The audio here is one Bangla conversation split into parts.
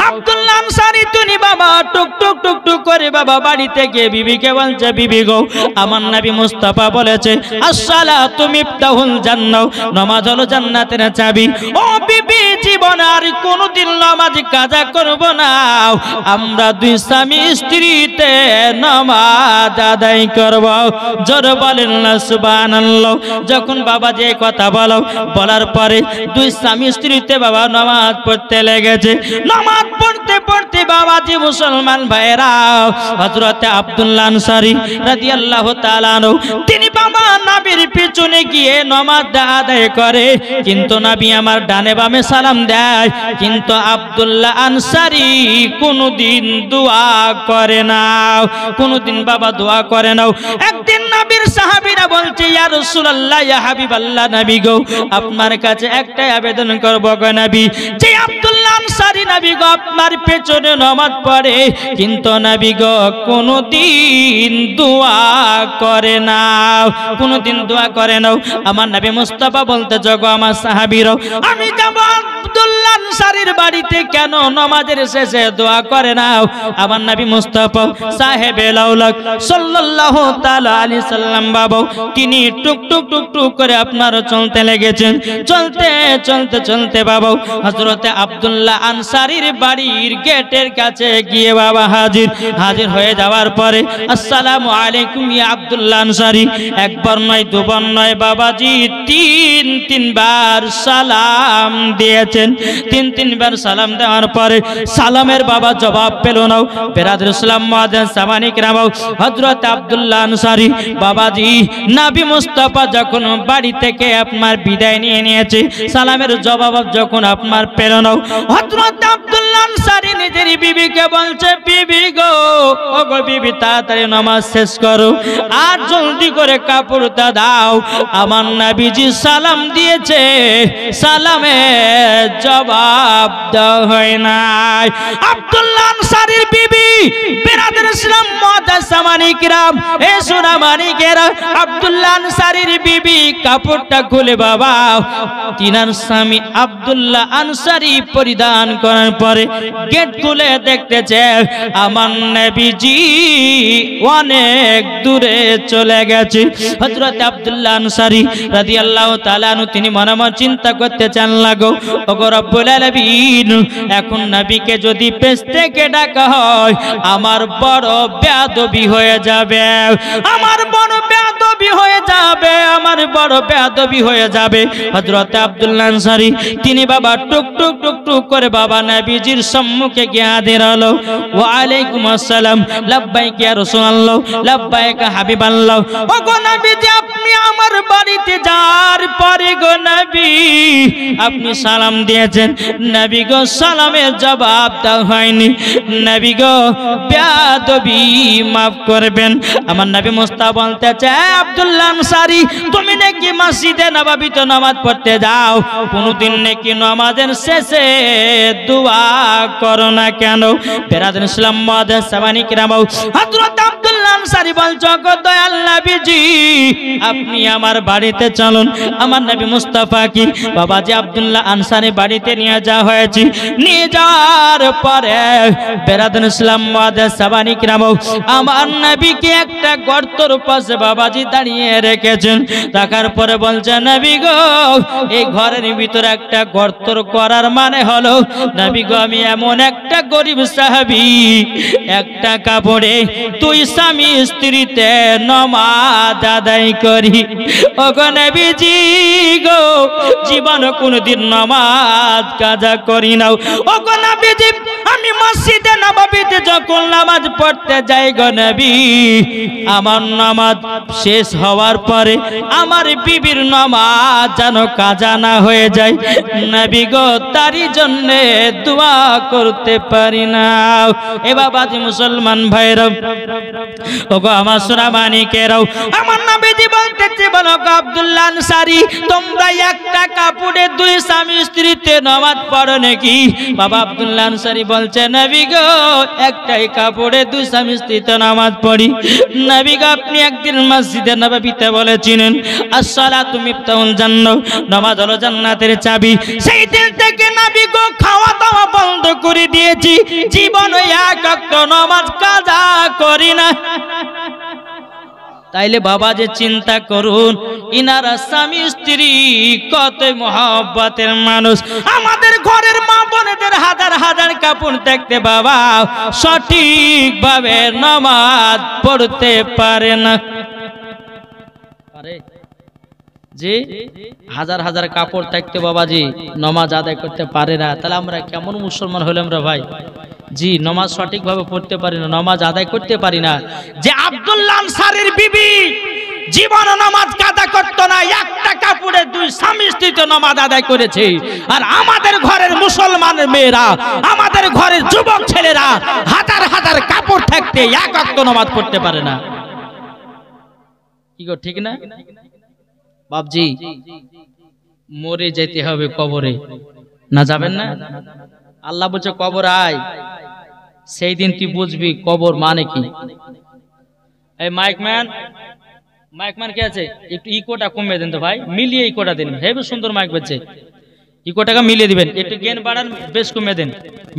আব্দুল্লাহ আনসারী তিনি বাবা টুক টুক টুক টুক করে বাবা বাড়ি থেকে বিবিকে বলছে, বিবি গো, আমার নবী মুস্তাফা বলেছে আসসালাতু মিফতাহুল জান্নাহ, নামাজ হলো জান্নাতের চাবি। ও বিবি, জীবনে আর কোনোদিন নামাজ কাজা করব না, আমরা দুই স্বামী স্ত্রীতে নামাজ আদায় করব। জোরে বলেন না সুবহানাল্লাহ। যখন বাবা যে কথা বলার পরে দুই স্বামী স্ত্রীতে বাবা নামাজ পড়তে লেগেছে। নামাজ পড়তে পড়তে বাবাজি মুসলমান ভাইরা, হযরতে আব্দুল্লাহ আনসারী রাদিয়াল্লাহু তাআলা আনহু তিনি বাবা নবীর পিছনে গিয়ে নামাজ আদায় করে, কিন্তু নবী আমার ডানে বামে সালাম দেয়, কিন্তু আব্দুল্লাহ আনসারী কোনদিন দোয়া করে না, কোনদিন বাবা দোয়া করে না। একদিন নবীর সাহাবীরা বলছে, ইয়া রাসূলুল্লাহ, ইয়া হাবিবাল্লাহ, নবী গো, আপনার কাছে একটাই আবেদন করব গো নবী, যে আব্দুল্লাহ আনসারী নবী গো আপনার পেছনে নামাজ পড়ে, কিন্তু নবী গো কোনদিন দোয়া করে না, কোনদিন দোয়া করে না। আমার নবী মুস্তাফা বলতে, জগো আমার সাহাবীরা, আমি যাব আব্দুল্লাহ আনসারীর বাড়িতে, কেন নামাজের শেষে দোয়া করে না? আমার নবী মুস্তাফা সাহেবে লাউলাক সাল্লাল্লাহু তাআলা আলাইহি সাল্লাম বাবা তিনি টুক টুক টুক টুক করে আপনার চলতে লেগেছেন। চলতে চলতে চলতে বাবা হযরতে আব্দুল্লাহ আনসারীর বাড়ির গেটের কাছে গিয়ে বাবা হাজির হয়ে যাওয়ার পরে, আসসালামু আলাইকুম ইয়া আব্দুল্লাহ আনসারী, একবার নয় দুবার নয় বাবাজি তিনবার সালাম দিয়েছেন। তিনবার সালাম দেওয়ার পরে সালামের বাবা জবাব পেল না। বেরাদর ইসলাম মুআজ্জিন সামানি কিরাম, হযরত আব্দুল্লাহ আনসারী বাবাজি নবী মুস্তাফা যখন বাড়ি থেকে আপনার বিদায় নিয়ে নিয়েছে, সালামের জবাব যখন আপনার পেল না, হযরত আব্দুল্লাহ আনসারী নিজের বিবিকে বলছে, বিবি গো, ও গো বিবি, তাড়াতাড়ি নামাজ শেষ করো আর জলদি করে কাপড়টা দাও, আমার নবীজি সালাম দিয়েছে, সালামের জবাব দেওয়া হয় নাই। আব্দুল্লাহ আনসারীর বিবি, বেরাদর ইসলাম মুআজ্জিন সামানি কিরাম, এ সোনা মানিকেরা, আব্দুল্লাহ আনসারীর বিবি কাপড়টা খুলে বাবা তিনার স্বামী আব্দুল্লাহ আনসারী পরিধান করার পরে গেট খুলে দেখতেছে আমার নবীজি অনেক দূরে চলে গেছে। হযরত আব্দুল্লাহ আনসারী রাদিয়াল্লাহু তাআলা আনহু তিনি মনে মনে চিন্তা করতে চান, লাগো ওগো রব্বুল আলামিন, এখন নবীকে যদি পেছ থেকে ডাকা হয় আমার বড় বেয়াদবি হয়ে যাবে, আমার বড় বেয়াদবি হয়ে যাবে, আমার বড় বেয়াদবি হয়ে যাবে। হযরত আব্দুল্লাহ আনসারী তিনি বাবা টুক টুক টুক টুক করে বাবা নবীজির সম্মুখে গিয়ে হাজির হলো। ওয়া আলাইকুম আসসালাম, লাব্বাইক ইয়া রাসূলুল্লাহ, লাব্বাইক হাবিবাল্লাহ। ও গো নবীজি, আপনি আমার বাড়িতে যাওয়ার পরে গো নবী আপনি সালাম দিয়েছেন, নবী গো সালামের জবাব দেওয়া হয়নি, নবী গো বেয়াদবি মাফ করবেন। আমার নবী মুস্তাফা বলতে চায়, আব্দুল্লাহ আনসারী, তুমি নাকি মসজিদে নববীতে নামাজ পড়তে যাও, কোনদিন নাকি নামাজের শেষে দোয়া করো না কেন? বেরাদর ইসলাম মুআজ্জিন সামানি কিরাম, হযরত আব্দুল্লাহ আনসারী বলছো, গো দয়াল নবীজি, আপনি আমার বাড়িতে চলুন। আমার নবী মুস্তাফা কি বাবাজি আব্দুল্লাহ আনসারী বাড়িতে নিয়ে যাওয়া হয়েছে। নিয়ে যাওয়ার পরে বেরাদর ইসলাম মুআজ্জিন সামানি কিরাম, আমার নবীকে একটা গর্তের পাশে বাবাজি দাঁড়িয়ে রেখেছেন। রাখার পরে বলছে, নবী গো, এই ঘরের ভিতরে একটা গর্ত করার মানে হলো, নবী গো, আমি এমন একটা গরিব সাহাবী, একটা কাপড়ে তুই স্বামী স্ত্রীতে নামাজ আদায় করি। ও গো নবীজি গো, জীবন কোনদিন নামাজ কাজা করি না। ও গো নবীজি, আমি মসজিদে নববীতে যখন নামাজ পড়তে যাই গো নবী, আমার নামাজ শেষ হওয়ার পরে আমার বিবির নামাজ যেন কাজা না হয়ে যায়, নবী গো, তারই জন্য দোয়া করতে পারি না। এ বাবাজি মুসলমান ভাইরা, ওগো আমার সোনা মানিকেরাও, আমার নবীজি বলতেছে, বলো গো আব্দুল্লাহ আনসারী, তোমরা একটা কাপড়ে দুই স্বামী স্ত্রীতে নামাজ পড়ো নাকি? বাবা আব্দুল্লাহ আনসারী বলছে, নবী গো একটাই কাপড়ে দুই স্বামী স্ত্রীতে নামাজ পড়ি। নবী গো আপনি একদিন মসজিদে নববীতে বলেছিলেন আসসালাতু মিফতাহুল জান্নাহ, নামাজ হলো জান্নাতের চাবি। সেই দিন থেকে নবী গো খাওয়া দাওয়া বন্ধ করে দিয়েছি, জীবনে এক ওয়াক্ত নামাজ কাজা করি না। তাইলে বাবা যে চিন্তা করুন, ইনারা স্বামী স্ত্রী কত মহব্বতের মানুষ। আমাদের ঘরের মা বোনেদের হাজার হাজার কাপড় দেখতে বাবা সঠিক ভাবে নামাজ পড়তে পারে না। জি, হাজার হাজার কাপড় থাকতে বাবাজি নামাজ আদায় করতে পারে না, তাহলে আমরা কেমন মুসলমান হলাম রে ভাই? জি, নামাজ সঠিকভাবে পড়তে পারি না, নামাজ আদায় করতে পারি না। যে আব্দুল্লাহ আনসারীর বিবি জীবন নামাজ কাজা করতো না, একটা কাপড়ে দুই স্বামী স্ত্রী তো নামাজ আদায় করেছে। আর আমাদের ঘরের মুসলমানের মেয়েরা, আমাদের ঘরের যুবক ছেলেরা হাজার হাজার কাপড় থাকতে এক ওয়াক্ত নামাজ পড়তে পারে না। কি গো, ঠিক না বাপজি? মরে যেতে হবে কবরে, না যাবেন না? আল্লাহ বলছে কবর আয়, সেই দিন তুই বুঝবি কবর মানে কি। এই মাইকম্যান কে আছে? একটু ইকোটা কমিয়ে দেন তো ভাই, মিলিয়ে ইকোটা দিন। হেবি সুন্দর মাইক বাজছে, ইকোটাকে মিলিয়ে দিবেন। একটু গেন বাড়ান, বেশ কমিয়ে দেন,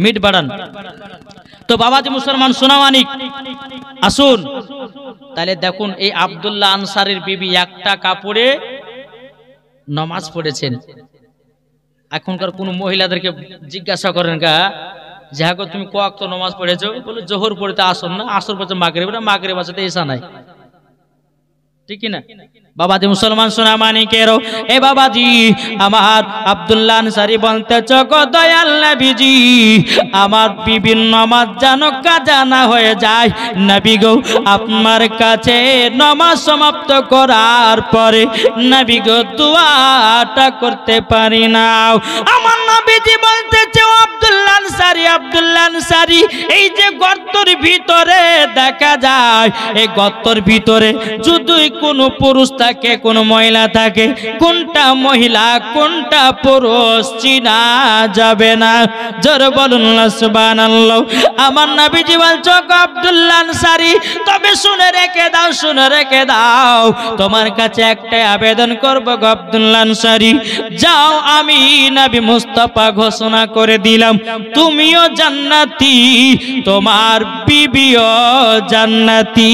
মিট বাড়ান। তো বাবাজি মুসলমান সোনামানিক আসুন, তাহলে দেখুন এই আব্দুল্লাহ আনসারীর বিবি একটা কাপড়ে নামাজ পড়েছেন। এখনকার কোন মহিলাদেরকে জিজ্ঞাসা করেন গা যে হ্যাঁ তুমি ক ওয়াক্ত নামাজ পড়েছো? বলে জোহর পড়তে আসর না, আসর পড়তে মাগরিব না, মাগরিব আছে এসা নাই, ঠিক না বাবাজি মুসলমান সোনা মানিকেরও? এ বাবাজি আমার আব্দুল্লাহ আনসারী বলতেছ গো দয়াল নবীজি, আমার বিবির নামাজ যেন কাজা না হয়ে যায়। নবী গো আপনার কাছে নামাজ সমাপ্ত করার পরে নবী গো দোয়াটা করতে পারি না। আমার নবীজি বলতেছে আব্দুল্লাহ আনসারী, এই যে গর্তের ভিতরে দেখা যায়, এই গর্তের ভিতরে যদি কোনো পুরুষ থাকে, কোন মহিলা থাকে, কোনটা মহিলা কোনটা পুরুষ চিনা যাবে না। জোরে বলুন সুবহানাল্লাহ। আমার নবীজি বলছো আব্দুল্লাহ আনসারী, তবে শুনে রেখে দাও, তোমার কাছে একটাই আবেদন করব গো আব্দুল্লাহ আনসারী, যাও আমি নবী মুস্তাফা ঘোষণা করে দিলাম তুমিও জান্নাতি, তোমার বিবিও জান্নাতি।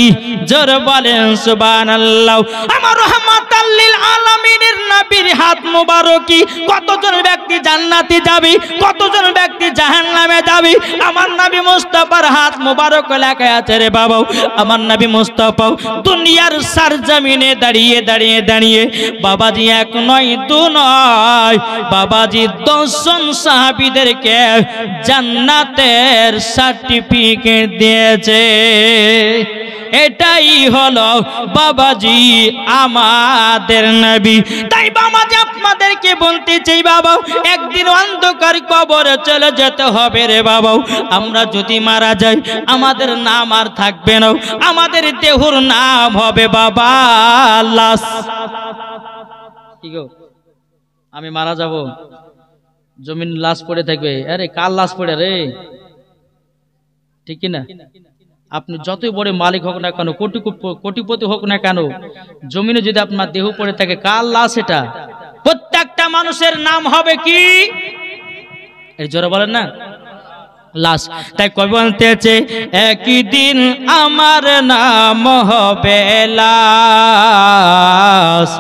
জোরে বলেন সুবহানাল্লাহ। আমার রাহমাতাল লিল আলামিনের নবীর হাত মুবারকি, কতজন ব্যক্তি জান্নাতে যাবে, কতজন ব্যক্তি জাহান্নামে যাবে, আমার নবী মুস্তাফার হাত মুবারক লেখা আছে রে বাবা। আমার নবী মুস্তাফা দুনিয়ার সরজমিনে দাঁড়িয়ে বাবাজি এক নয় দু নয় বাবাজি 10 জন সাহাবীদেরকে জান্নাতের সার্টিফিকেট দিয়েছে। এটাই হলো বাবাজি আমাদের নবী। তাই বাবাজি আপনাদেরকে বলতে চাই বাবা, একদিন অন্ধকার কবরে চলে যেতে হবে রে বাবা। আমরা যদি মারা যাই আমাদের নাম আর থাকবে না, আমাদের দেহর নাম হবে বাবা লাশ। কি গো, আমি মারা যাব, জমিন লাশ পড়ে থাকবে, আরে কার লাশ পড়ে রে, ঠিক না? আপনি যতই বড় মালিক হোক না কেন, কোটিপতি হোক না কেন, জমিনে যদি আপনার দেহ পড়ে থাকে, কার লাশ এটা? প্রত্যেকটা মানুষের নাম হবে কি? এর জোরে বলেন না, লাশ। তাই কবি বলতেছে একই দিন আমার নাম হবে লাশ,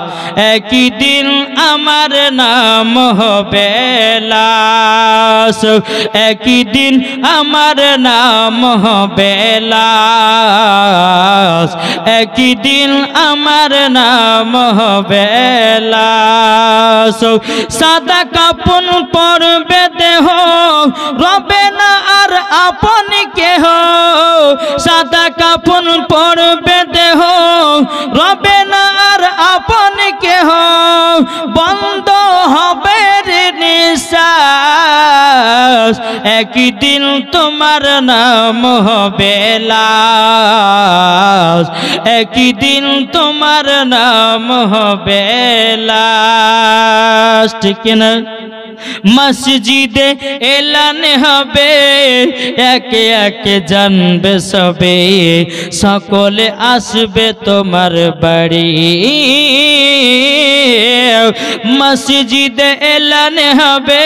একই দিন আমার নাম হবে লাশ, একই দিন আমার নাম হবে লাশ, একই দিন আমার নাম হবে লাশ। সাদা কাপন পরবে দেহ, রবে না আর আপন কেহ, সাদা কাপন পরবে দেহ, রবে না আর আপন কেহ, বন্ধ হবে রে নিশাস, একই দিন তোমার নাম হবে লাশ, একই দিন তোমার নাম হবে লাশ, ঠিক না? মসজিদে এলান হবে, একে একে জানবে সবে, সকলে আসবে তোমার বাড়ি। মসজিদে এলান হবে,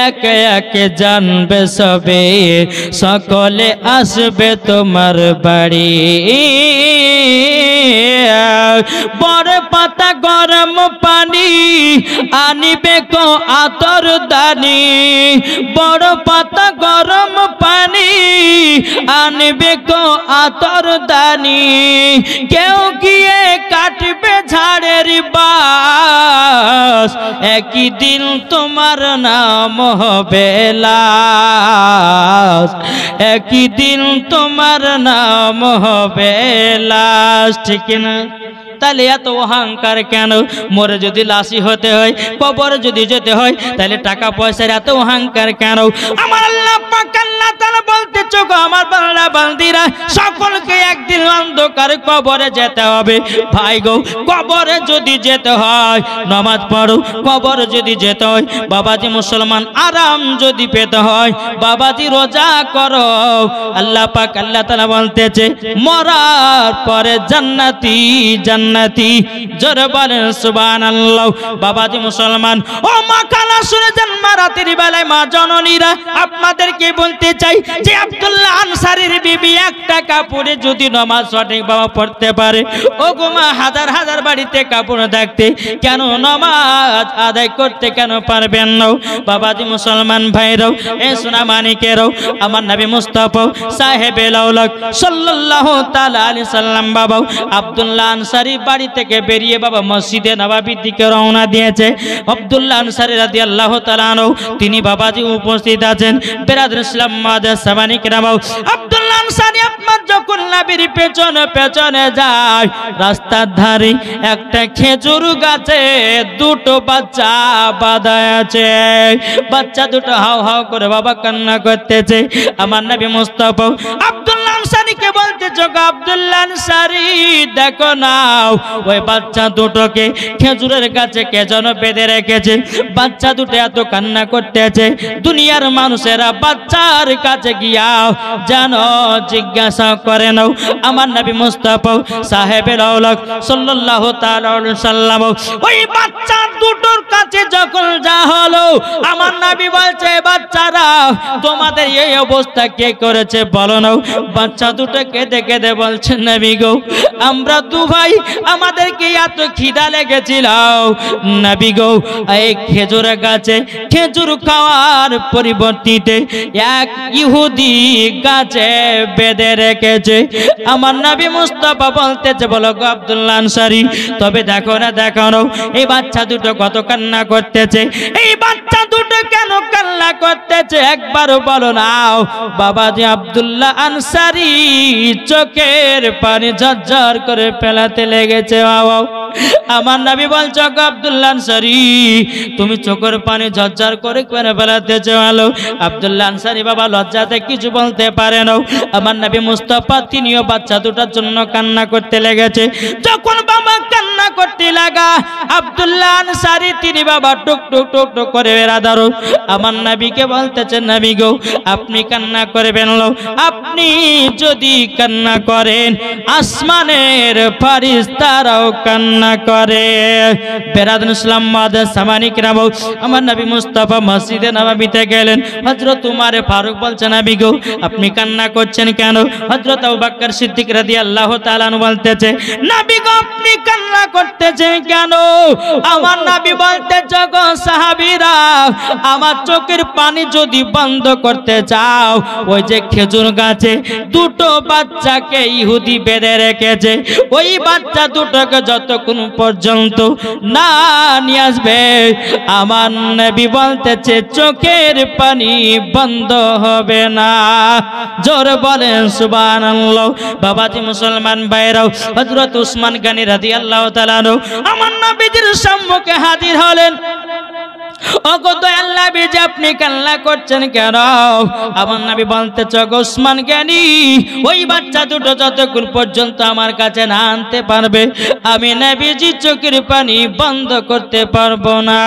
একে একে জানবে সবে, সকলে আসবে তোমার বাড়ি। বড় পাতা গরম পানি আনিবে কো আতর দানি, বড় পাতা গরম পানি আনিবে কো আতর দানি, কেউ গিয়ে কাটবে ঝাড়ের বাস, একই দিন তোমার নাম হবে লাশ, একই দিন তোমার নাম হবে লাশ, ঠিক না? তাহলে এত অহংকার কেন? মরে যদি লাশি হতে হয়, কবরে যদি যেতে হয়, তাহলে টাকা পয়সার এত অহংকার কেন? আমার আল্লাহ পাক আল্লাহ তাআলা বলতেছে গো আমার বান্দা বান্দিরা, সকলকে একদিন অন্ধকার কবরে যেতে হবে। ভাই গো, কবরে যদি যেতে হয় নামাজ পড়ো, কবরে যদি যেতে হয় বাবাজি মুসলমান আরাম যদি পেতে হয় বাবাজি রোজা করো। আল্লাহ পাক আল্লাহ তাআলা বলতেছে মরার পরে জান্নাতি জান্নাতি, জোরে বলেন সুবহানাল্লাহ। বাবাজি মুসলমান ও মা কালা শুনে যান, মা রাতের বেলায় মা জননীরা আপনাদেরকে বলতে চাই যে আব্দুল্লাহ আনসারীর বিবি একটা কাপড়ে যদি নামাজ সঠিক ভাবে পড়তে পারে, ও গো মা হাজার হাজার বাড়িতে কাপড় থাকতে কেন নামাজ আদায় করতে কেন পারবেন না? বাবাজি মুসলমান ভাইরাও, এ সোনা মানিকেরাও, আমার নবী মুস্তাফা সাহেবে লাউলাক সাল্লাল্লাহু তাআলা আলাইহি সাল্লাম বাবা আব্দুল্লাহ আনসারী বাড়ি থেকে বেরিয়ে বাবা মসজিদে নববীর দিকে রওনা দিয়েছে। আব্দুল্লাহ আনসারী রাদিয়াল্লাহু তাআলা আনহু তিনি বাবাজি উপস্থিত আছেন। বিরাদর ইসলাম মাদার সামানি কেরাম, আব্দুল্লাহ আনসারী আপনার যখন নবীর পেছনে পেছনে যায়, রাস্তার ধারে একটা খেজুর গাছে দুটো বাচ্চা বাঁধা আছে। বাচ্চা দুটো হাও হাও করে বাবা কান্না করতেছে। আমার নবী মুস্তাফা আব্দুল্লাহ আনসারীকে বলতেছে গো আব্দুল্লাহ আনসারী দেখো নাও, ওই বাচ্চা দুটোকে খেজুরের গাছে কে যেন বেঁধে রেখেছে। বাচ্চা দুটো এত কান্না করতেছে, দুনিয়ার মানুষেরা বাচ্চার কাছে গিয়া যেন জিজ্ঞাসা করে নাও। আমার নবী মুস্তাফা সাহেবে লাউলাক সাল্লাল্লাহু তাআলা আলাইহি সাল্লাম ওই বাচ্চা দুটোর কাছে যখন যা হলো, আমার নবী বলছে বাচ্চারা তোমাদের এই অবস্থা কে করেছে বলো না। বাচ্চা দুটো কেঁদে কেঁদে বলছে নবী গো আমরা দু ভাই, আমাদেরকে এত খিদা লেগেছিল নবী গো, এই খেজুর গাছে খেজুর খাওয়ার পরিবর্তিতে এক ইহুদি গাছে বেঁধে রেখেছে। আমার নবী মুস্তাফা বলতেছে বলো গো আব্দুল্লাহ আনসারী তবে দেখো না দেখো না এই বাচ্চা দুটো কত কান্না করতেছে, এই বাচ্চা দুটো কেন কান্না করতেছে একবারও বলো নাও। বাবাজি আব্দুল্লাহ আনসারী চোখের পানি ঝরঝর করে ফেলাতে লেগেছে। বাবা আমার নবী বলছে গো আব্দুল্লাহ আনসারী তুমি চোখের পানি ঝরঝর করে ফেলাতে চাও। আব্দুল্লাহ আনসারী বাবা লজ্জাতে কিছু বলতে পারে না। আমার নবী মুস্তাফা তিনিও বাচ্চা দুটার জন্য কান্না করতে লেগেছে। যখন বাবা কান্না করতে লাগা আব্দুল্লাহ আনসারী তিনি বাবা টুক টুক টুক টুক করে বেরাদারো। আমার নবীকে বলতেছেন নবী গো আপনি কান্না করবেন না, আপনি যদি কান্না করেন আসমানের ফেরেশতারাও কান্না করে। বেরাদুল ইসলাম মাদার সামানি কেরাম, আমার নবী মুস্তাফা মসজিদে নববীতে গেলেন। হযরত উমর ফারুক বলছেন নবী গো আপনি কান্না করছেন কেন? হযরত আবু বকর সিদ্দিক রাদিয়াল্লাহু তাআলা আনহু বলতেছে নবী গো আপনি কান্না করতেছেন কেন? আমার নবী বলতেছে গো সাহাবীরা আমার চোখের পানি যদি বন্ধ করতে চাও, ওই যে খেজুর গাছে দুটো বাচ্চাকে ইহুদি বেঁধে রেখেছে, ওই বাচ্চা দুটোকে যতক্ষণ পর্যন্ত না নিয়ে আসবে আমার নবী বলতেছে চোখের পানি বন্ধ হবে না। জোর বলেন সুবহানাল্লাহ। বাবাজি মুসলমান ভাইরাও, হযরত উসমান গনি রাদিয়াল্লাহু তাআলা আনহু আমার নবীজির সম্মুখে হাজির হলেন। ওগো দয়াল নবী যে আপনি কান্না করছেন কেন? আমার নবী বলতেছে ওগো উসমান জ্ঞানী, ওই বাচ্চা দুটো যতক্ষণ পর্যন্ত আমার কাছে না আনতে পারবে আমি নবীজি চোখের পানি বন্ধ করতে পারবো না।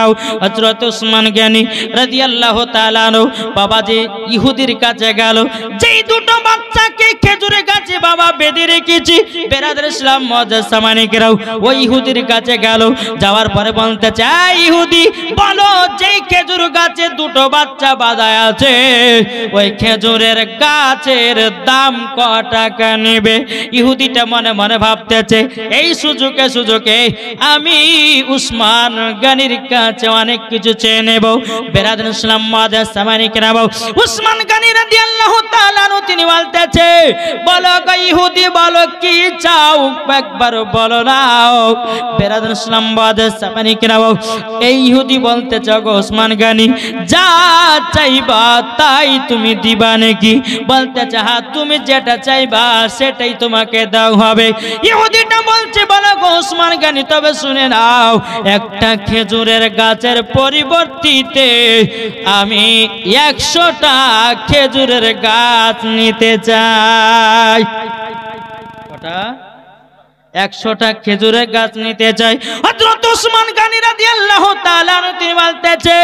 হযরত উসমান জ্ঞানী রাদিয়াল্লাহু তাআলা আনহু বাবাজি ইহুদির কাছে গেল। যেই দুটো বাচ্চাকে খেজুরের গাছে বাবা বেঁধে রেখেছি, বেরাদর ইসলাম মুআজ্জাজ সামানিকেরাও ওই ইহুদির কাছে গেল। যাওয়ার পরে বলতে চাই, ইহুদি বলো যেই খেজুর গাছে দুটো বাচ্চা বাঁধা আছে ওই খেজুরের গাছের দাম ক টাকা নেবে? ইহুদিটা মনে মনে ভাবতেছে এই সুযোগে আমি উসমান গনির কাছে অনেক কিছু চেয়ে নেব। বেরাদর ইসলাম মুআজ্জাজ সামানিকেরাও উসমান গনি রাদিয়াল্লাহু তাআলা আনহু তিনি বলতেছে, বলো গো ইহুদি বলো কি চাও, একবার বলো না। বেরাদর ইসলাম মুআজ্জাজ সামানিকেরাও এই ইহুদি বলতে চাও গো উসমান গনি যা চাইবা তাই তুমি দিবা নাকি? বলতে চাহা তুমি যেটা চাইবা সেটাই তোমাকে দাও হবে। ইহুদিটা বলছে বলো গো উসমান গনি তবে শুনে নাও, একটা খেজুরের গাছের পরিবর্তিতে আমি 100টা খেজুরের গাছ নিতে চাই। কটা? 100টা খেজুরের গাছ নিতে চাই। হযরত উসমান গনি রাদিয়াল্লাহু তাআলা আনহু তিনি বলতেছে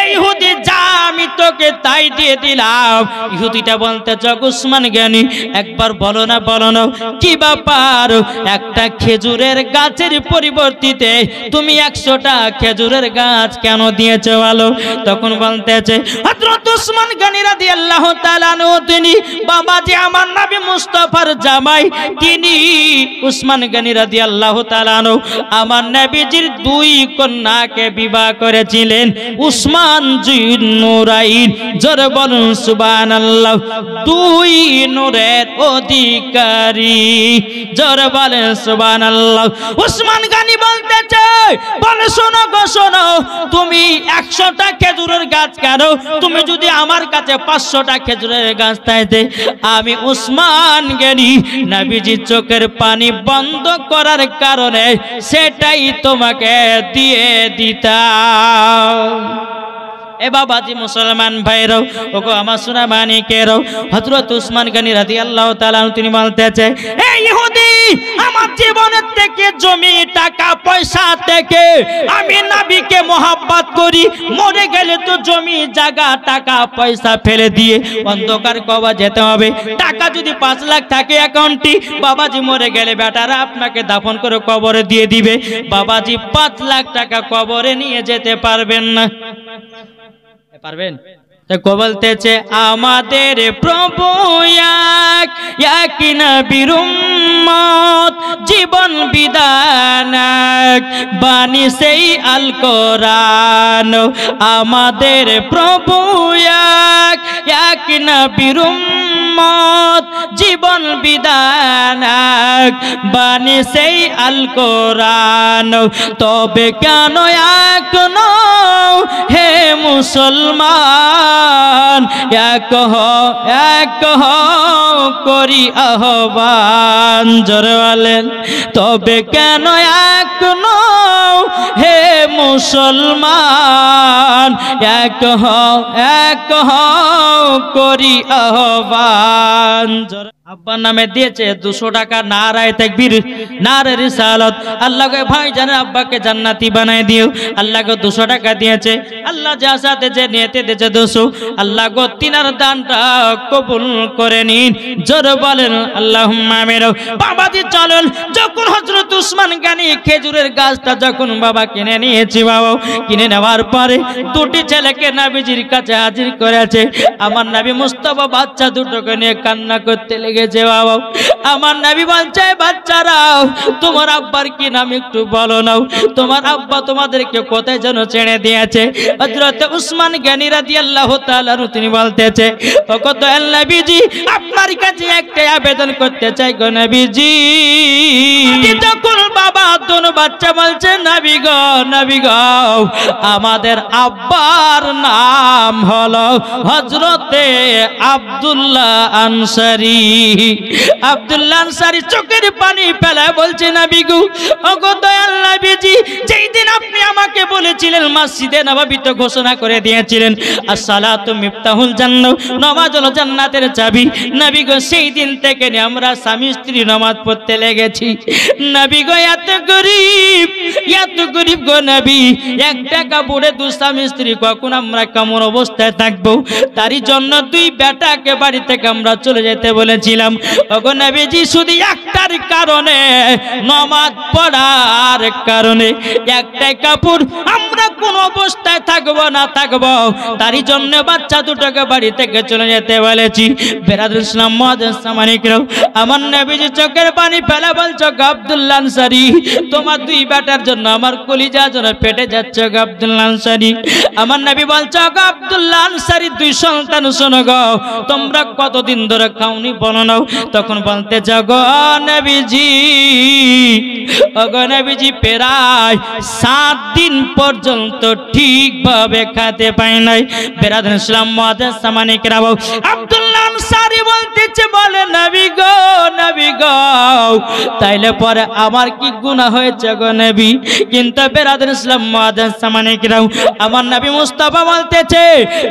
এই ইহুদি যা আমি তোকে তাই দিয়ে দিলাম। ইহুদিটা বলতেছে উসমান গনি একবার বলো না কি ব্যাপার, একটা খেজুরের গাছের পরিবর্তিতে তুমি 100টা খেজুরের গাছ কেন দিয়েছো বলো? তখন বলতেছে হযরত উসমান গনি রাদিয়াল্লাহু তাআলা আনহু তিনি বাবাজি আমার নবী মুস্তাফার জামাই, তিনি উসমান গনি রাদিয়াল্লাহু তাআলা আনহু আমার নবীজির দুই কন্যাকে বিবাহ করেছিলেন। উসমান জিন নুরাইন, জোরে বলুন সুবহানাল্লাহ, দুই নূরের অধিকারী, জোরে বলেন সুবহানাল্লাহ। উসমান গনি বলতেছে বলে শোনো গো শোনো, তুমি 100টা খেজুরের গাছ কেন? তুমি যদি আমার কাছে 500টা খেজুরের গাছ চাইতে আমি উসমান গনি নবীজির চোখের পানি বন্ধ করার কারণে সেটাই তোমাকে দিয়ে দিতাম। এ বাবাজি মুসলমান ভাইরাও ওগো আমার সোনা মানিকেরাও, হযরত উসমান গনি রাদিয়াল্লাহু তাআলা তিনি বলতেছে এই ইহুদি আমার জীবনের থেকে জমি টাকা পয়সা থেকে আমি নবীকে মোহাব্বত করি, মরে গেলে তো জমি জায়গা টাকা পয়সা ফেলে দিয়ে অন্ধকার কবর যেতে হবে। টাকা যদি 5 লাখ থাকে অ্যাকাউন্টে, বাবাজি মরে গেলে বেটারা আপনাকে দাফন করে কবরে দিয়ে দিবে। বাবাজি 5 লাখ টাকা কবরে নিয়ে যেতে পারবেন না, পারবেন? বলতেছে আমাদের প্রভু এক নবীর উম্মত, জীবন বিধান বাণী সেই আল কোরআন। আমাদের প্রভু এক নবীর উম্মত, জীবন বিধান বাণী সেই আল কোরআন। তবে কেন এখনো হে মুসলমান এক করি আহ্বান, জোরে বলেন তবে কেন এখনো হে মুসলমান এক করি আহ্বান। আব্বার নামে দিয়েছে 200 টাকা, নারায়ে তাকবীর, নারে রিসালাত। আল্লাহকে ভাই জানে আব্বাকে জান্নাতি বানাই দিও। আল্লাহকে 200 টাকা দিয়েছে, আল্লাহ যা সাথে যে নিয়তে দিয়েছে 200, আল্লাহ গো তিনার দানটা কবুল করে নিন, জোরে বলেন আল্লাহুম্মা আমিন। বাবাজি চলুন, যখন হযরত উসমান গনি খেজুরের গাছটা যখন বাবা কিনে নিয়েছি, বাবা কিনে নেওয়ার পরে দুটি ছেলেকে নবীজির কাছে হাজির করেছে। আমার নবী মুস্তাফা বাচ্চা দুটোকে নিয়ে কান্না করতে লেগেছে। বাবা আমার নবী বলছে বাচ্চারা তোমার আব্বার কি নাম একটু বলো নাও, তোমার আব্বা তোমাদেরকে কোথায় যেন ছেড়ে দিয়েছে। হযরত উসমান গনি রাদিয়াল্লাহু তাআলা তিনি বলতেছে ও কত নবীজি আপনার কাছে একটা আবেদন করতে চাই গো নবীজি। যখন বাবা দোনো বাচ্চা বলছে নবী গো আমাদের আব্বার নাম হলো হযরতে আব্দুল্লাহ আনসারী। আব্দুল্লাহ আনসারী চোখের পানি ফেলায় বলছে নবী গো, ওগো দয়াল নবীজি, যেই দিন আপনি আমাকে বলেছিলেন মসজিদে নববীতে ঘোষণা করে দিয়েছিলেন আসসালাতু মিফতাহুল জান্নাহ, নামাজ হলো জান্নাতের চাবি, নবী গো সেই দিন থেকে আমরা স্বামী স্ত্রী নামাজ পড়তে লেগেছি। নবী গো এত গরিব গো নবী, একটা কাপড়ে দু স্বামী স্ত্রী কখন আমরা কেমন অবস্থায় থাকবো, তারই জন্য দুই বেটাকে বাড়ি থেকে আমরা চলে যেতে বলেছিলাম। ওগো নবীজি, শুধু একটার কারণে, নামাজ পড়ার কারণে, একটাই কাপড় আমরা কোন অবস্থায় থাকবো না থাকবো, তারই জন্য বাচ্চা দুটোকে বাড়ি থেকে চলে যেতে বলেছি। বেরাদুল ইসলাম মুআজ্জাজ সামানিকরাও, আমার নবীজি চোখের পানি ফেলে বলছো আব্দুল্লাহ আনসারী, তোমার দুই বেটার জন্য আমার কলিজা যেন ফেটে যাচ্ছে গো আব্দুল্লাহ আনসারী। আমার নবী বলছো আব্দুল্লাহ আনসারী, দুই সন্তান শোনো গো, তোমরা কতদিন ধরে খাওনি বলো নাও। তখন বলতে যাও গো নবীজি, ওগো নবীজি প্রায় 7 দিন পর্যন্ত ঠিকভাবে খেতে পাই নাই। বেরাদুল ইসলাম মুআজ্জাজ সামানিকরাও, আব্দুল্লাহ আনসারী বলতেছে, বলে নবী গো তাইলে পরে আমার কি গুনাহ হয়েছে গো নবী? কিন্তু বেরাদুল ইসলাম মুআজ্জাজ সামানিকরাও, আমার নবী মুস্তাফা বলতেছে,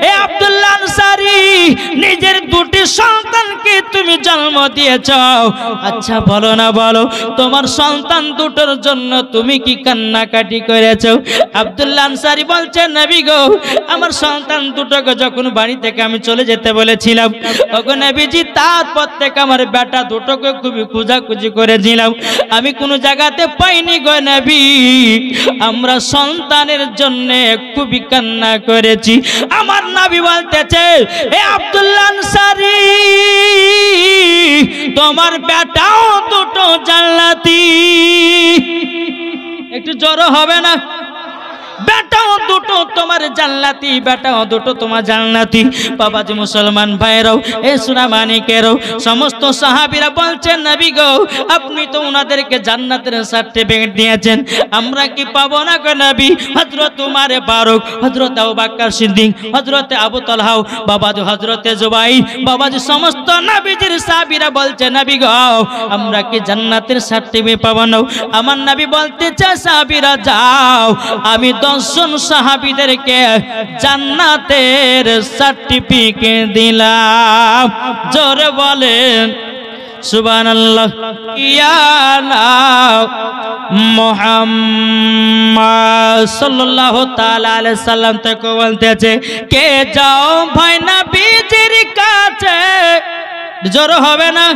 এ আব্দুল্লাহ আনসারী, নিজের দুটি সন্তানকে তুমি জন্ম দিয়েছ, আচ্ছা বলো না, বলো তোমার সন্তান দুটোর জন্য তুমি কি কান্নাকাটি করেছো? আব্দুল্লাহ আনসারী বলছে, নবী গো আমার সন্তান দুটোকে যখন বাড়ি থেকে আমি চলে যেতে বলেছিলাম, ওগো নবীজি তারপর থেকে আমার বেটা দুটোকে খুবই খোঁজাখুঁজি করেছিলাম, আমি কোনো জায়গাতে পাইনি গো নবী, আমরা সন্তানের জন্য খুবই কান্না করেছি। আমার নবী বলতেছে, এ আব্দুল্লাহ আনসারী, তোমার বেটাও দুটো জান্নাতি। একটু জোরে হবে না? বেটাও দুটো তোমার জান্নাতি, বেটাও দুটো তোমার জান্নাতি। বাবাজি মুসলমান ভাইরাও, এ সোনা মানিকেরও, সমস্ত সাহাবীরা বলছেন, নবী গো আপনি তো ওনাদেরকে জান্নাতের সার্টিফিকেট দিয়েছেন, আমরা কি পাবো না গো নবী? হযরত উমর ফারুক, হযরত আবু বকর সিদ্দিক, হযরত আবু তালহা, বাবাজি হযরত জুবাইর, বাবাজি সমস্ত নবীজির সাহাবীরা বলছেন, নবী গো আমরা কি জান্নাতের সার্টিফিকেট পাবো না? আমার নবী বলতে চায়, সাহাবীরা যাও, আমি 10 জন সাহাবীদেরকে জান্নাতের সার্টিফিকেট দিলাম। জোরে বলেন সুবহানাল্লাহ। ইয়া মুহাম্মদ সাল্লাল্লাহু তাআলা আলাইহি সাল্লাম থেকে বলতেছে, কে যাও ভাই নবীজির কাছে, জোরে হবে না?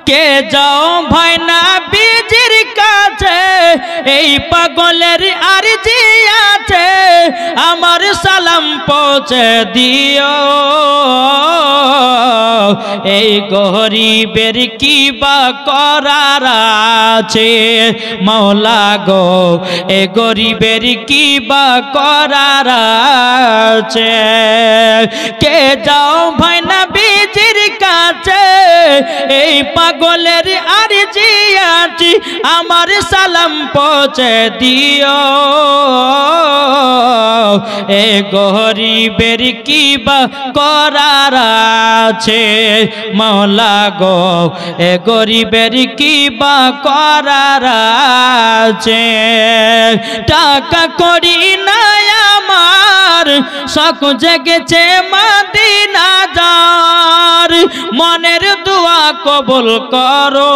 কে যাও ভাই নবীজির কাছে, এই পাগলের আরজি আছে, আমার সালাম পৌঁছে দিও, এই গরিবের কি বা করার আছে, মাওলা গো এই গরিবের কি বা করার আছে। কে যাও ভাই নবীজির কাছে, এই পাগলের আরজি আছে, আমার সালাম পৌঁছে দিও, এ গরিবের কি বা করার আছে, মাওলা গো এ গরিবের কি বা করার আছে। টাকা করি না আমার, শখ জেগেছে মদিনা যাওয়ার, মনের দোয়া কবুল করো,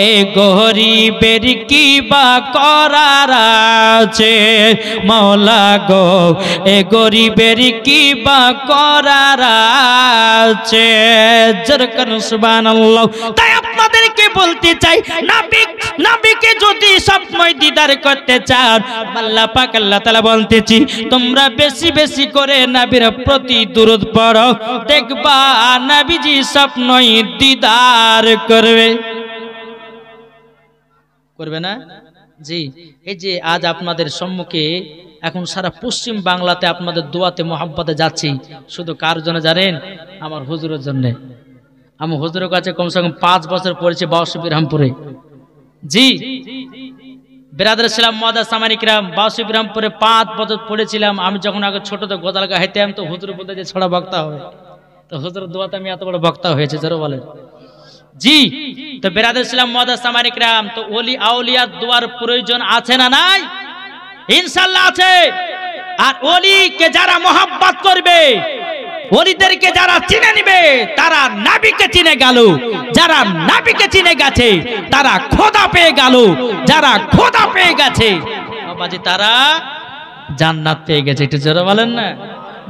এই গরিবের কি বা করার আছে, মাওলা গো এ গরিবের কি বা করার আছে। জোরকার সুবহানাল্লাহ। তাই আপনাদেরকে বলতে চাই, নবীকে যদি স্বপ্নই দিদার করতে চান, আল্লাহ পাক আল্লাহ তাআলা বলতেছি, তোমরা বেশি বেশি করে নবীর প্রতি দুরূদ পড়ো, দেখবা নবীজি স্বপ্নই দিদার করবে। করবে না? জি। এই যে আজ আপনাদের সম্মুখে এখন সারা পশ্চিম বাংলাতে আপনাদের দোয়াতে মোহাব্বতে যাচ্ছি, শুধু কার জন্য জানেন? আমার হুজুরের জন্য। আমি হুজুরের কাছে কমসে কম 5 বছর পড়েছি বাউসিবিরহামপুরে। জি, বেরাদার ইসলাম মুআজ্জাজ সামানিকরাম, বাউসিবিরহামপুরে 5 বছর পড়েছিলাম। আমি যখন আগে ছোট তো গোদালগা হেঁটেম, তো হুজুর বলতে যে ছড়া বক্তা হবে, তো তো হুজুর দোয়াতে আমি এত বড় বক্তা হয়েছে যারা বলেন জি। তো বেরাদর ইসলাম মুআদ্দাস সামানী کرام, তো ওলি আউলিয়ার দোয়ার প্রয়োজন আছে না নাই? ইনশাআল্লাহ আছে। আর ওলিকে যারা মহব্বত করবে, ওলিদেরকে যারা চিনে নিবে, তারা নবীকে চিনে গেল। যারা নবীকে চিনে গেছে তারা খোদা পেয়ে গেল। যারা খোদা পেয়ে গেছে বাবাজি তারা জান্নাত পেয়ে গেছে। একটু জোরে বলেন না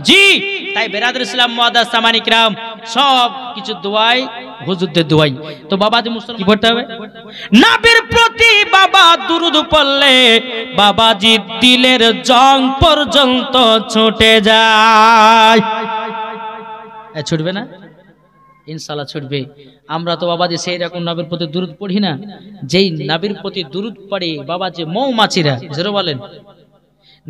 জি। তাই বেরাদর ইসলাম মুআদ্দাস সামানী کرام সব কিছু দোয়াই হুজুরদের দোয়াই। তো বাবাজি মুসলমান কি পড়তে হবে? নবীর প্রতি বাবা দুরূদ পড়লে বাবাজি দিলের জং পর্যন্ত ছুটে যায়। ছুটবে না? ইনশাআল্লাহ ছুটবে। আমরা তো বাবাজি সেই রকম নবীর প্রতি দুরূদ পড়ি না। যেই নবীর প্রতি দুরূদ পড়ে বাবাজি মৌমাছিরা, জোরে বলেন,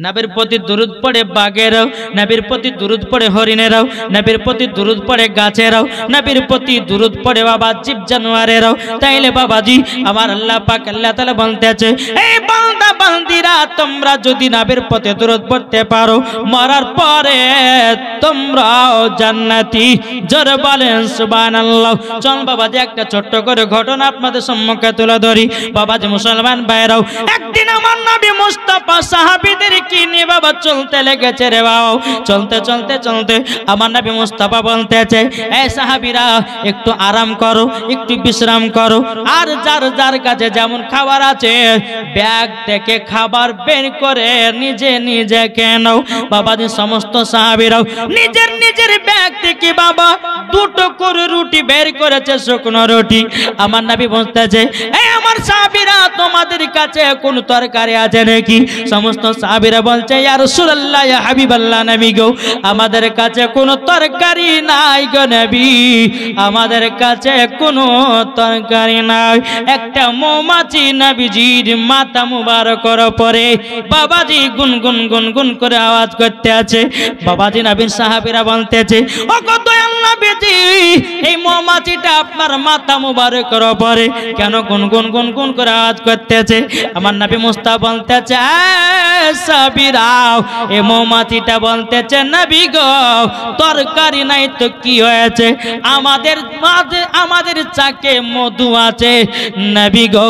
নবীর প্রতি দুরূদ পড়ে বাঘেরাও, নবীর প্রতি দুরূদ পড়ে হরিণেরাও, নবীর প্রতি দুরূদ পড়ে গাছেরাও, নবীর প্রতি দুরূদ পড়ে বাবা জীব জানোয়ারেরাও। তাইলে বাবাজি আমার আল্লাহ পাক আল্লাহ তাআলা বলতেছে, এই বান্দা বান্দিরা তোমরা যদি নবীর প্রতি দুরূদ পড়তে পারো মরার পরে তোমরাও জান্নাতি। জোরে বলেন সুবহানাল্লাহ। চল বাবাজি একটা ছোট্ট করে ঘটনা আপনাদের সম্মুখে তুলে ধরি। বাবাজি মুসলমান ভাইরাও, একদিন আমার নবী মুস্তাফা সাহাবীদের কি নিয়ে বাবা চলতে লেগেছে রে বাবা। চলতে চলতে চলতে আমার নবী মুস্তাফা বলতেছে, এই সাহাবীরা একটু আরাম করো, একটু বিশ্রাম করো, আর যার যার কাছে যেমন খাবার আছে ব্যাগ থেকে খাবার বের করে নিজে নিজে নাও। বাবাজি সমস্ত সাহাবীরাও নিজের নিজের ব্যাগ থেকে বাবা দুটো করে রুটি বের করেছে, শুকনো রুটি। আমার নবী বলতেছে, এই আমার সাহাবীরা তোমাদের কাছে কোন তরকারি আছে নাকি? সমস্ত সাহাবীরা বলছে, ইয়া রাসূলুল্লাহ, ইয়া হাবিবাল্লাহ, নবী গো আমাদের কাছে কোনো তরকারি নাই গো নবী, আমাদের কাছে কোনো তরকারি নাই। একটা মৌমাছি নবীজির মাথা মুবারকের উপরে বাবাজি গুনগুন গুনগুন করে আওয়াজ করতে আছে। বাবাজি নবীর সাহাবীরা বলতেছে, ও গো দয়াল নবীজি, এই মৌমাছিটা আপনার মাথা মুবারকের উপরে কেন গুনগুন গুনগুন করে আওয়াজ করতেছে? আমার নবী মুস্তাফা বলতেছে, সাহাবীরাও এই মৌমাছিটা বলতেছে, নবী গো তরকারি নাই তো কি হয়েছে, আমাদের মাঝে আমাদের চাকে মধু আছে, নবী গো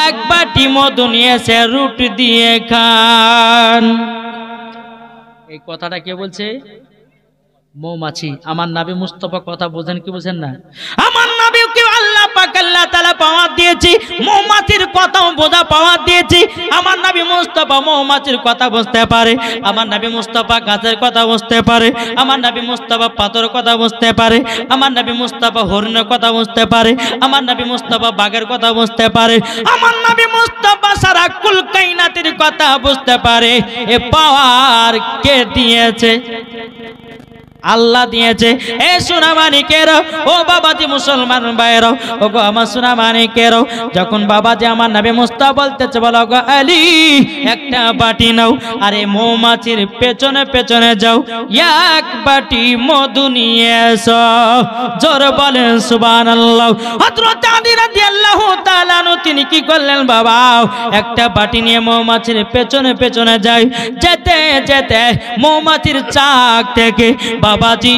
এক বাটি মধু নিয়ে এসে রুটি দিয়ে খান। এই কথাটা কে বলছে? মৌমাছি। আমার নবী মুস্তাফা কথা বোঝেন কি বোঝেন না? আমার নবীকে আল্লাহ পাক আল্লাহ তাআলা পাওয়ার দিয়েছি, মৌমাছির কথাও বোঝা পাওয়ার দিয়েছি। আমার নবী মুস্তাফা মৌমাছির কথা বুঝতে পারে, আমার নবী মুস্তাফা গাছের কথা বুঝতে পারে, আমার নবী মুস্তাফা পাথরের কথা বুঝতে পারে, আমার নবী মুস্তাফা হরিণের কথা বুঝতে পারে, আমার নবী মুস্তাফা বাঘের কথা বুঝতে পারে, আমার নবী মুস্তাফা সারা কুল কায়নাতের কথা বুঝতে পারে। এ পাওয়ার কে দিয়েছে? আল্লাহ দিয়েছে। এ সোনা মানিকের ও বাবাজি মুসলমান ভাইরা, ও গো আমার সোনা মানিকের, যখন বাবাজি আমার নবী মুস্তাফা বলতেছে, বলো গো আলী একটা বাটি নাও, আরে মৌমাছির পেছনে পেছনে যাও, এক বাটি মধু নিয়ে এসো। জোরে বলেন সুবহানাল্লাহ। হযরত আলী রাদিয়াল্লাহু তাআলা আনহু তিনি কি করলেন বাবা, একটা বাটি নিয়ে মৌমাছির পেছনে পেছনে যায়। যেতে যেতে মৌমাছির চাক থেকে বাবাজি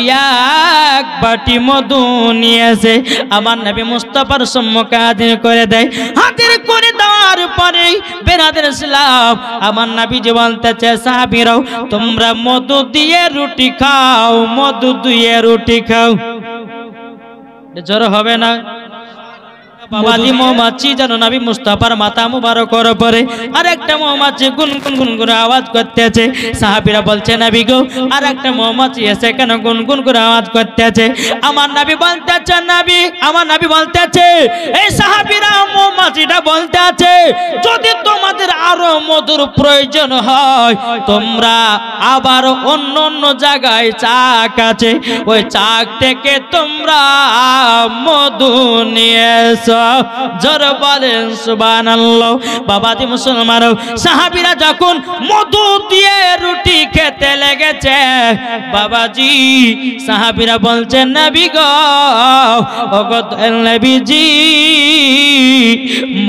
এক বাটি মধু নিয়ে এসে আমার নবী মুস্তাফার সম্মুখে হাজির করে দেয়। হাজির করে দেওয়ার পরে বেরাদের ইসলাম আমার নবীজি বলতেছে, সাহাবীরাও তোমরা মধু দিয়ে রুটি খাও, মধু দিয়ে রুটি খাও। জ্বর হবে না? বাবাজি মৌমাছি যেন নবী মুস্তাফার মাথা মুবারকের উপরে আর একটা মৌমাছি গুনগুন গুন করে আওয়াজ করতেছে। সাহাবীরা বলছে, নবী গো আর একটা মৌমাছি এসে কেন গুনগুন করে আওয়াজ করতেছে? আমার নবী বলতেছে, নবী আমার নবী বলতেছে, এই সাহাবীরা মৌমাছিটা বলতেছে, যদি তোমাদের আরো মধুর প্রয়োজন হয় তোমরা আবার অন্য অন্য জায়গায় চাক আছে, ওই চাক থেকে তোমরা মধু নিয়ে এসো। জোরে বলেন সুবহানাল্লাহ। বাবাজি মুসলমান সাহাবীরা যখন মধু দিয়ে রুটি খেতে লেগেছে, বাবাজি সাহাবীরা বলছেন, নবী গো ও গো নবীজি,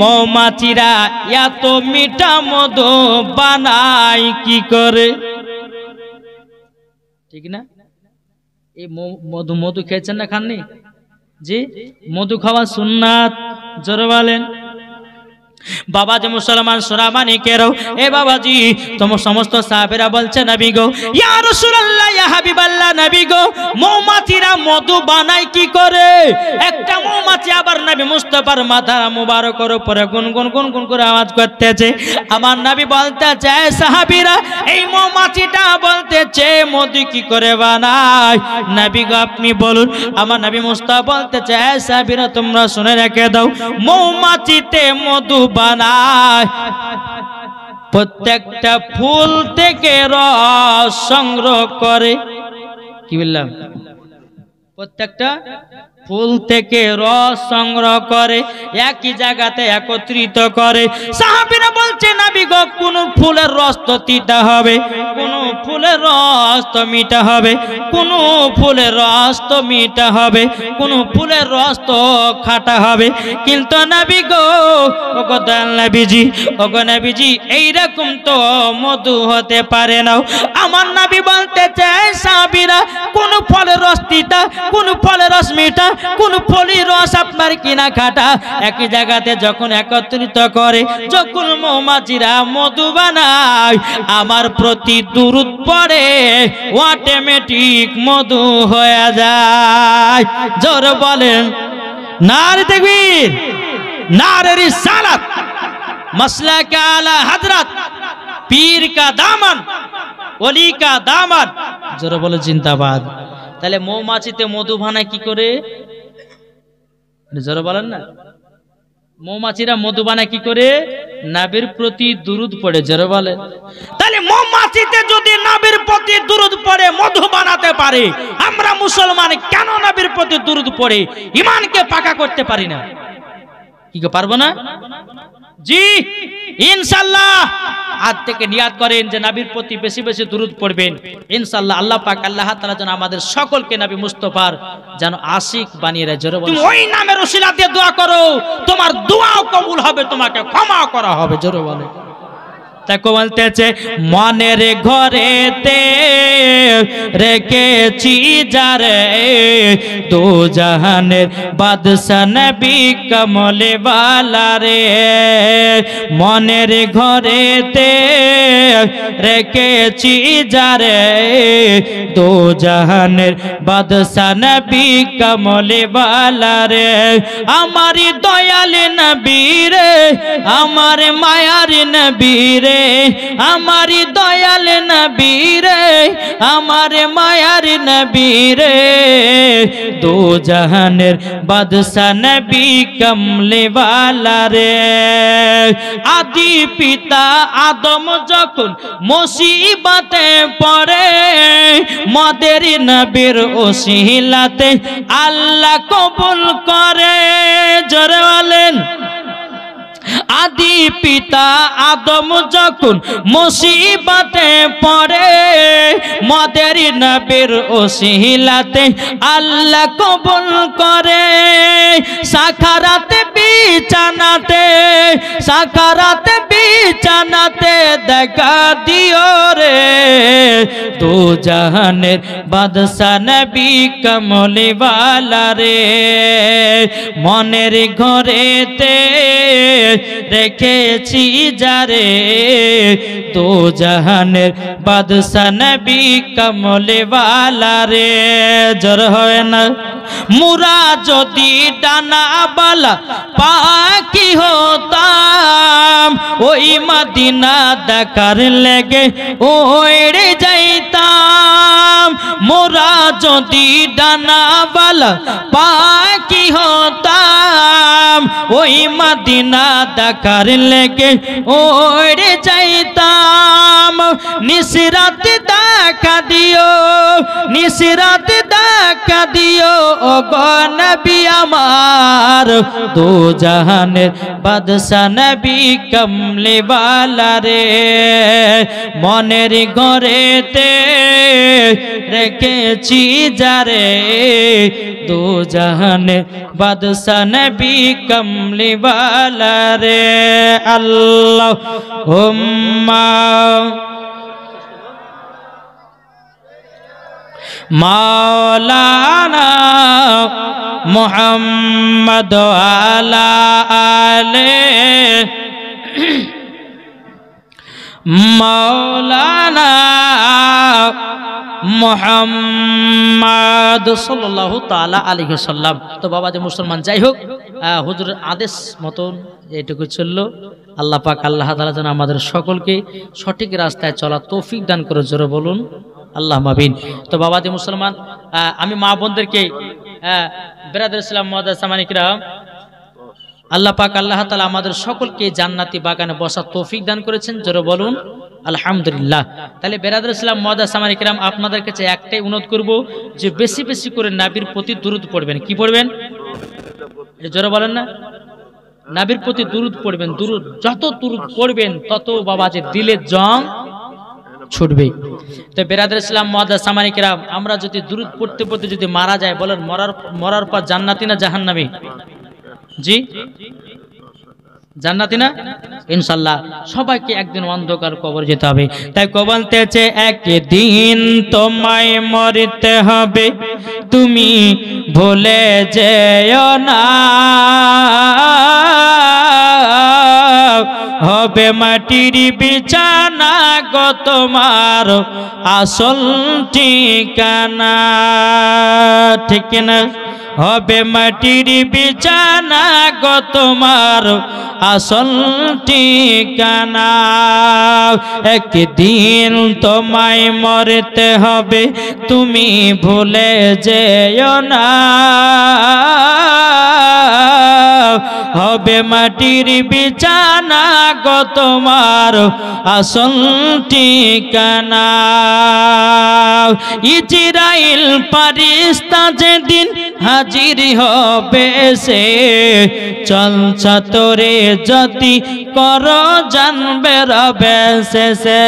মৌমাছিরা এত মিঠা মধু বানায় কি করে? ঠিক না? এই মধু মধু খেয়েছেন না, খাননি? জি, মধু খাওয়া সুন্নাত, জোরে বলেন। বাবাজি মুসলমান সোনামানিকেরও, এ বাবাজি তোমার সমস্ত সাহাবীরা বলছে নবী গো, ইয়া রাসূলুল্লাহ, ইয়া হাবিবাল্লাহ, নবী গো মৌমাছিরা মধু বানায় কি করে? একটা মৌমাছি আবার নবী মুস্তাফার মাথা মুবারকের উপরে গুনগুন গুনগুন করে আওয়াজ করতেছে। আমার নবী বলতেছে, সাহাবীরা এই মৌমাছিটা বলতেছে মধু কি করে বানায়? নবী গো আপনি বলুন। আমার নবী মুস্তাফা বলতেছে, সাহাবীরা তোমরা শুনে রেখে দাও, মৌমাছিতে মধু বানায় প্রত্যেকটা ফুল থেকে রস সংগ্রহ করে। কি বললাম? প্রত্যেকটা ফুল থেকে রস সংগ্রহ করে, একই জায়গাতে একত্রিত করে। সাহাবীরা বলছে নবী গো কোন ফুলের রস তো তিতা হবে, কোন ফুলের রস তো মিঠা হবে, কোন ফুলের রস তো মিঠা হবে, কোন ফুলের রস তো খাটা হবে। কিন্তু নবী গো, ওগো দয়াল নবীজি, ওগো নবীজি এইরকম তো মধু হতে পারে না। আমার নবী বলতে চায়, সাহাবীরা কোন ফলের রস তিতা, কোন ফলের রস মিঠা, কোন ফলের রস আপনার কিনা খাটা, একই জায়গাতে যখন একত্রিত করে, যখন মৌমাছিরা মধু বানায়, আমার প্রতি দুরূদ পড়ে, অটোমেটিক মধু হয়ে যায়। জোরে বলেন নারে তাকবীর, নারে রিসালাত, মাসলাক আলা হযরত, পীর কা দামন, ওলি কা দামন। জোরে বলে জিন্দাবাদ। তাহলে মৌমাছিতে মধু বানায় কি করে? জোরে বলেন না। মৌমাছিরা মধু বানায় কি করে? নবীর প্রতি দুরূদ পড়ে। জোরে বলেন। তাহলে মৌমাছিতে যদি নবীর প্রতি দুরূদ পড়ে মধু বানাতে পারে, আমরা মুসলমান কেন নবীর প্রতি দুরূদ পড়ে ঈমানকে পাকা করতে পারি না? কি পারবো না? জি ইনশাআল্লাহ। আজ থেকে নিয়াত করেন যে নবীর প্রতি বেশি বেশি দুরূদ পড়বেন। ইনশাআল্লাহ আল্লাহ পাক আল্লাহ তাআলা যেন আমাদের সকলকে নবী মুস্তাফার যেন আশিক বানিয়ে দেয়। জোরে বলেন। তুমি ওই নামের ওসিলা দিয়ে দোয়া করো, তোমার দোয়াও কবুল হবে, তোমাকে ক্ষমা করা হবে। জোরে বলেন। তাকে বলতেছে, মনের ঘরেতে রেখেছি যারে, দো জাহানের বাদশা নবী কমলে ওয়ালা রে। মনের ঘরেতে রেখেছি যারে, দো জাহানের বাদশা নবী কমলে ওয়ালা রে। আমার দয়াল নবী রে, আমার মায়ার নবী রে, আমার দয়াল নবী রে, আমার মায়ার নবী রে, দো জাহানের বাদশা নবী কমলে ওয়ালা রে। আদি পিতা আদম যখন মুসিবতে পড়ে, মদের নবীর ওসিলাতে আল্লাহ কবুল করে। জোরে বলেন। আদি পিতা আদম যখন মুসিবতে পড়ে, মদের নবীর ওসিলাতে আল্লাহ কবুল করে। সাকারাতে বিছানাতে, সাকারাতে বিছানাতে দেখা দিও রে, দো জাহানের বাদশা নবী কমলে ওয়ালা রে। মনের ঘরেতে রেখেছি যারে, দো জাহানের বাদশা নবী কমলে ওয়ালা রে। জোর হয় না। মুরা যদি ডানা বালা পাখি হতাম, ওই মদিনা দেখার লেগে ওড়ে যাইতাম। মোরা যদি ডানা বালা পাখি হতাম, ওই মদিনা দেখার লেগে ওড়ে যাইতাম। নিসরাত দেখা দিও, নিসরাত দেখা দিও ও গো নবী আমার, দো জাহানের বাদশা নবী কমলে ওয়ালা রে। মনের ঘরেতে রেখেছি যারে, দো জাহানের বাদশা নবী কমলে ওয়ালা রে। আল্লাহুম্মা মাওলানা মুহাম্মদ আলা আলে মাওলানা মুহাম্মদ সাল্লাল্লাহু তাআলা আলাইহি ওয়াসাল্লাম। তো বাবা যে মুসলমান, যাই হোক হুজুরের আদেশ মতন এইটুকু চললো। আল্লাহ পাক আল্লাহ তাআলা যেন আমাদের সকলকে সঠিক রাস্তায় চলা তৌফিক দান করে, জোরে বলুন আল্লাহুম্মা আমিন। তো বাবা যে মুসলমান, আমি মা বোনদেরকে বিরাদর ইসলাম মুআদ্দাস সামানিক রাম, আল্লাহ পাক আল্লাহ তাআলা আমাদের সকলকে জান্নাতি বাগানে বসার তৌফিক দান করেছেন, জোরে বলুন আলহামদুলিল্লাহ। তাহলে বিরাদর ইসলাম মুআদ্দাস সামানিক রাম, আপনাদের কাছে একটাই অনুরোধ করব যে বেশি বেশি করে নবীর প্রতি দুরূদ পড়বেন। কি পড়বেন? এটা জোরে বলেন না। নবীর প্রতি দুরূদ পড়বেন। দুরূদ যত দুরূদ পড়বেন তত বাবা যে দিলে জং ছুটবে। তো বিরাদর ইসলাম মুআদ্দাস সামানিক রাম, আমরা যদি দুরূদ পড়তে পড়তে যদি মারা যায়, বলেন মরার পর জান্নাতি না জাহান্নামী? জি জান্নাতি না ইনশাআল্লাহ। সবাইকে একদিন অন্ধকার কবর যেতে হবে। তাই কবলতেছে একদিন তোমায় মরতে হবে, তুমি ভুলে যেও না, হবে মাটির বিছানা গো তোমার আসল ঠিকানা। ঠিক না? হবে মাটির বিছানা গো তোমার আসল ঠিকানা। একদিন তোমায় মরতে হবে, তুমি ভুলে যেও না, হবে মাটির বিছানা গো তোমার আসল ঠিকানা। ইজরাইল ফারিস্তা যেদিন হাজির হবে সে, চলছা তোরে যদি কর জানবে রবে শেষে।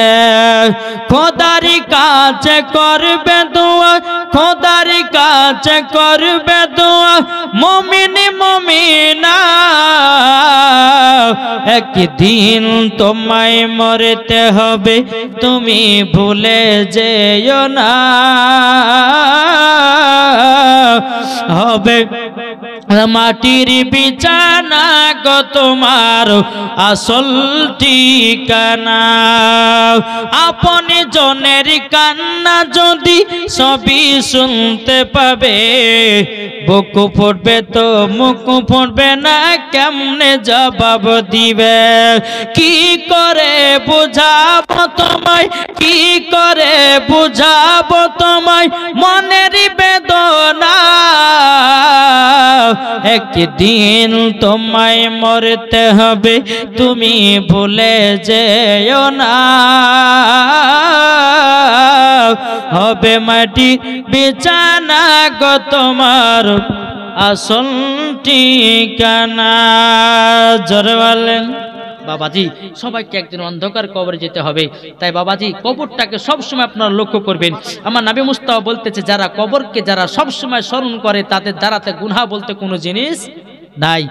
খোদারি কাছে করবে দোয়া, খোদারি কাছে করবে দোয়া মুমিন মুমিনা। একদিন তোমায় মরতে হবে, তুমি ভুলে যেও না, হবে মাটির বিছানা গো তোমার আসল ঠিকানা। আপনি জনের কান্না যদি সবই শুনতে পাবে, বুক ফুটবে তো মুখ ফুটবে না, কেমনে জবাব দিবে? কি করে বুঝাবো তোমায়, কি করে বুঝাবো তোমায় মনের বেদনা? একদিন তোমায় মরতে হবে, তুমি ভুলে যেও না, হবে মাটি বিছানা গো তোমার আসল ঠিকানা। জোরে বলেন। বাবাজি সবাইকে একদিন অন্ধকার কবরে যেতে হবে। তাই বাবাজি কবরটাকে সবসময় আপনারা লক্ষ্য করবেন। আমার নবী মুস্তাফা বলতেছে, যারা কবরকে যারা সবসময় স্মরণ করে তাদের দ্বারাতে গুনাহ বলতে কোনো জিনিস নাই।